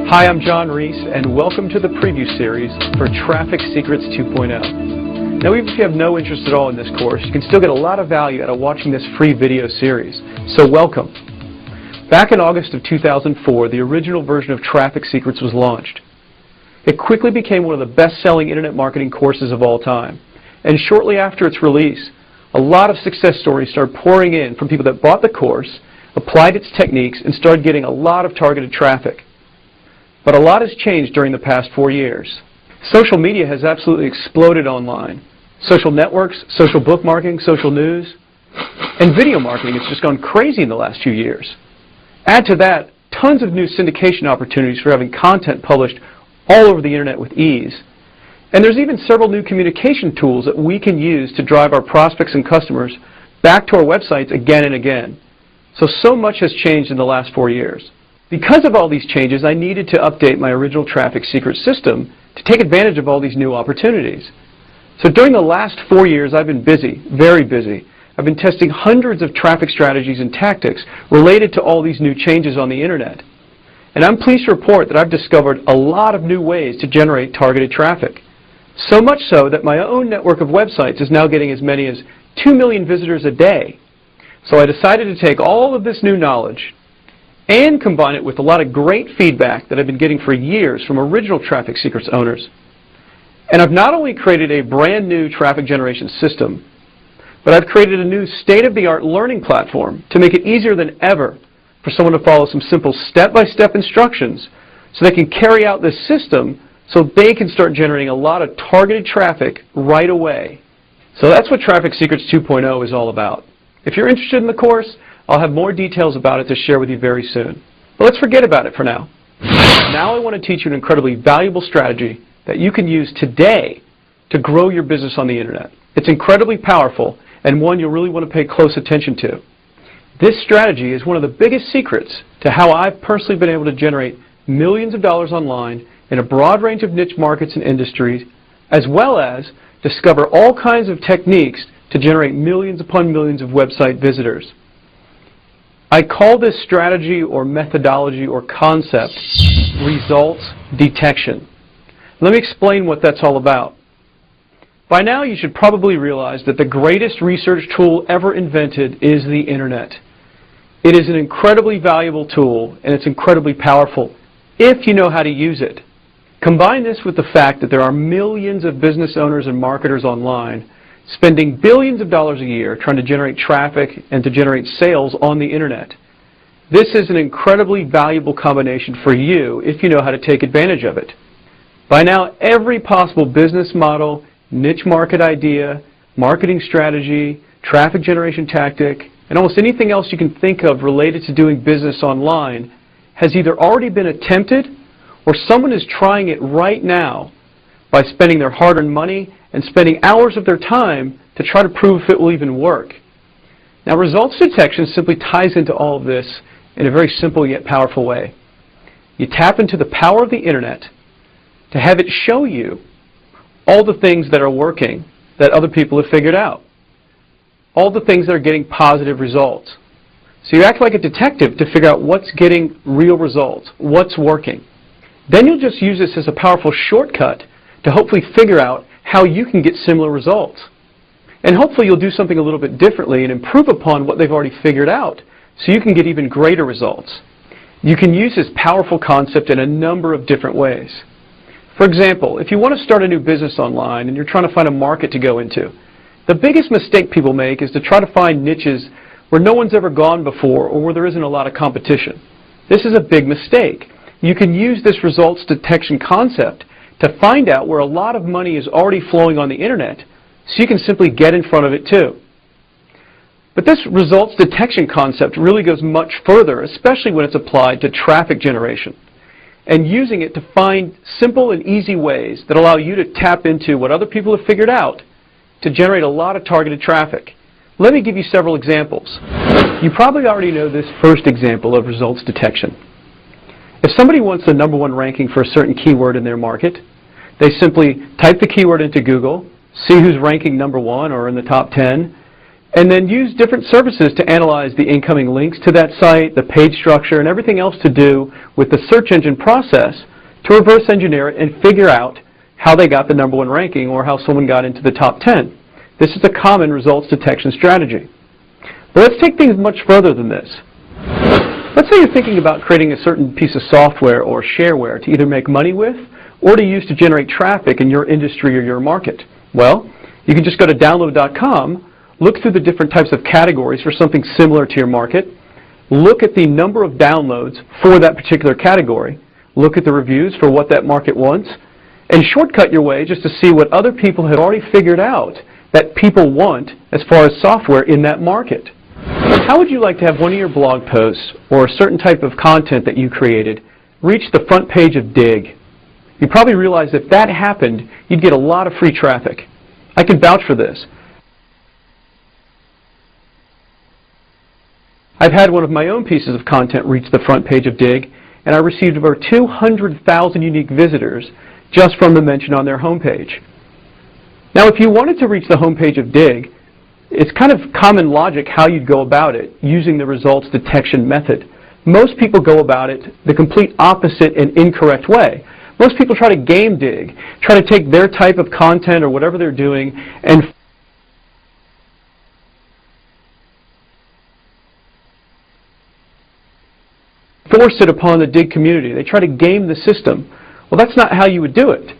Hi, I'm John Reese, and welcome to the preview series for Traffic Secrets 2.0. Now, even if you have no interest at all in this course, you can still get a lot of value out of watching this free video series, so welcome. Back in August of 2004, the original version of Traffic Secrets was launched. It quickly became one of the best-selling internet marketing courses of all time, and shortly after its release, a lot of success stories started pouring in from people that bought the course, applied its techniques, and started getting a lot of targeted traffic. But a lot has changed during the past 4 years. Social media has absolutely exploded online. Social networks, social bookmarking, social news, and video marketing has just gone crazy in the last few years. Add to that, tons of new syndication opportunities for having content published all over the internet with ease. And there's even several new communication tools that we can use to drive our prospects and customers back to our websites again and again. So much has changed in the last 4 years. Because of all these changes, I needed to update my original Traffic Secrets system to take advantage of all these new opportunities. So during the last 4 years, I've been busy, very busy. I've been testing hundreds of traffic strategies and tactics related to all these new changes on the internet. And I'm pleased to report that I've discovered a lot of new ways to generate targeted traffic. So much so that my own network of websites is now getting as many as 2 million visitors a day. So I decided to take all of this new knowledge and combine it with a lot of great feedback that I've been getting for years from original Traffic Secrets owners. And I've not only created a brand new traffic generation system, but I've created a new state-of-the-art learning platform to make it easier than ever for someone to follow some simple step-by-step instructions so they can carry out this system so they can start generating a lot of targeted traffic right away. So that's what Traffic Secrets 2.0 is all about. If you're interested in the course, I'll have more details about it to share with you very soon. But let's forget about it for now. Now I want to teach you an incredibly valuable strategy that you can use today to grow your business on the internet. It's incredibly powerful and one you'll really want to pay close attention to. This strategy is one of the biggest secrets to how I've personally been able to generate millions of dollars online in a broad range of niche markets and industries, as well as discover all kinds of techniques to generate millions upon millions of website visitors. I call this strategy or methodology or concept results detection. Let me explain what that's all about. By now you should probably realize that the greatest research tool ever invented is the internet. It is an incredibly valuable tool and it's incredibly powerful if you know how to use it. Combine this with the fact that there are millions of business owners and marketers online spending billions of dollars a year trying to generate traffic and to generate sales on the internet. This is an incredibly valuable combination for you if you know how to take advantage of it. By now, every possible business model, niche market idea, marketing strategy, traffic generation tactic, and almost anything else you can think of related to doing business online has either already been attempted or someone is trying it right now by spending their hard-earned money and spending hours of their time to try to prove if it will even work. Now, results detection simply ties into all of this in a very simple yet powerful way. You tap into the power of the internet to have it show you all the things that are working that other people have figured out, all the things that are getting positive results. So you act like a detective to figure out what's getting real results, what's working. Then you'll just use this as a powerful shortcut to hopefully figure out how you can get similar results. And hopefully you'll do something a little bit differently and improve upon what they've already figured out so you can get even greater results. You can use this powerful concept in a number of different ways. For example, if you want to start a new business online and you're trying to find a market to go into, the biggest mistake people make is to try to find niches where no one's ever gone before or where there isn't a lot of competition. This is a big mistake. You can use this results detection concept to find out where a lot of money is already flowing on the internet so you can simply get in front of it too. But this results detection concept really goes much further, especially when it's applied to traffic generation and using it to find simple and easy ways that allow you to tap into what other people have figured out to generate a lot of targeted traffic. Let me give you several examples. You probably already know this first example of results detection. If somebody wants the #1 ranking for a certain keyword in their market, they simply type the keyword into Google, see who's ranking #1 or in the top 10, and then use different services to analyze the incoming links to that site, the page structure, and everything else to do with the search engine process to reverse engineer it and figure out how they got the #1 ranking or how someone got into the top 10. This is a common results detection strategy. But let's take things much further than this. Let's say you're thinking about creating a certain piece of software or shareware to either make money with or to use to generate traffic in your industry or your market. Well, you can just go to download.com, look through the different types of categories for something similar to your market, look at the number of downloads for that particular category, look at the reviews for what that market wants, and shortcut your way just to see what other people have already figured out that people want as far as software in that market. How would you like to have one of your blog posts or a certain type of content that you created reach the front page of Dig? You probably realize if that happened, you'd get a lot of free traffic. I can vouch for this. I've had one of my own pieces of content reach the front page of Dig, and I received over 200,000 unique visitors just from the mention on their homepage. Now, if you wanted to reach the homepage of Dig, it's kind of common logic how you'd go about it using the results detection method. Most people go about it the complete opposite and incorrect way. Most people try to game Dig, try to take their type of content or whatever they're doing and force it upon the Dig community. They try to game the system. Well, that's not how you would do it.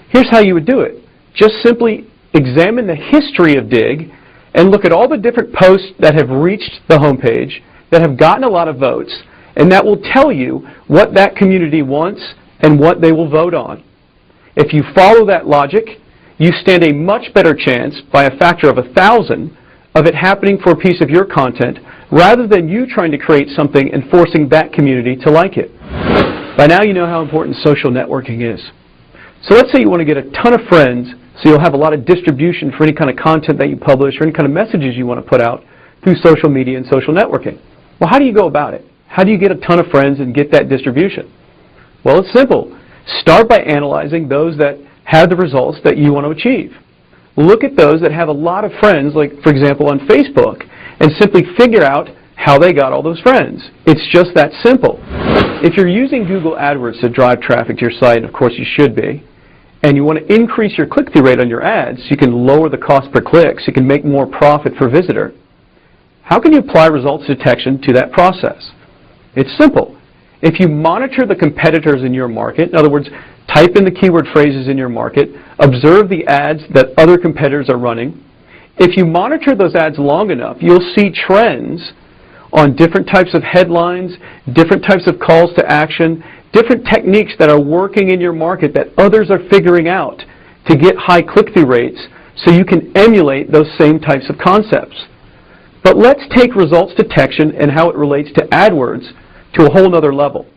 Here's how you would do it. Just simply examine the history of Dig and look at all the different posts that have reached the homepage, that have gotten a lot of votes, and that will tell you what that community wants and what they will vote on. If you follow that logic, you stand a much better chance, by a factor of 1,000, of it happening for a piece of your content rather than you trying to create something and forcing that community to like it. By now you know how important social networking is. So let's say you want to get a ton of friends so you'll have a lot of distribution for any kind of content that you publish or any kind of messages you want to put out through social media and social networking. Well, how do you go about it? How do you get a ton of friends and get that distribution? Well, it's simple. Start by analyzing those that have the results that you want to achieve. Look at those that have a lot of friends, like, for example, on Facebook, and simply figure out how they got all those friends. It's just that simple. If you're using Google AdWords to drive traffic to your site, and of course you should be, and you want to increase your click-through rate on your ads so you can lower the cost per click so you can make more profit per visitor, how can you apply results detection to that process? It's simple. If you monitor the competitors in your market, in other words, type in the keyword phrases in your market, observe the ads that other competitors are running, if you monitor those ads long enough, you'll see trends on different types of headlines, different types of calls to action, different techniques that are working in your market that others are figuring out to get high click-through rates so you can emulate those same types of concepts. But let's take results detection and how it relates to AdWords to a whole nother level.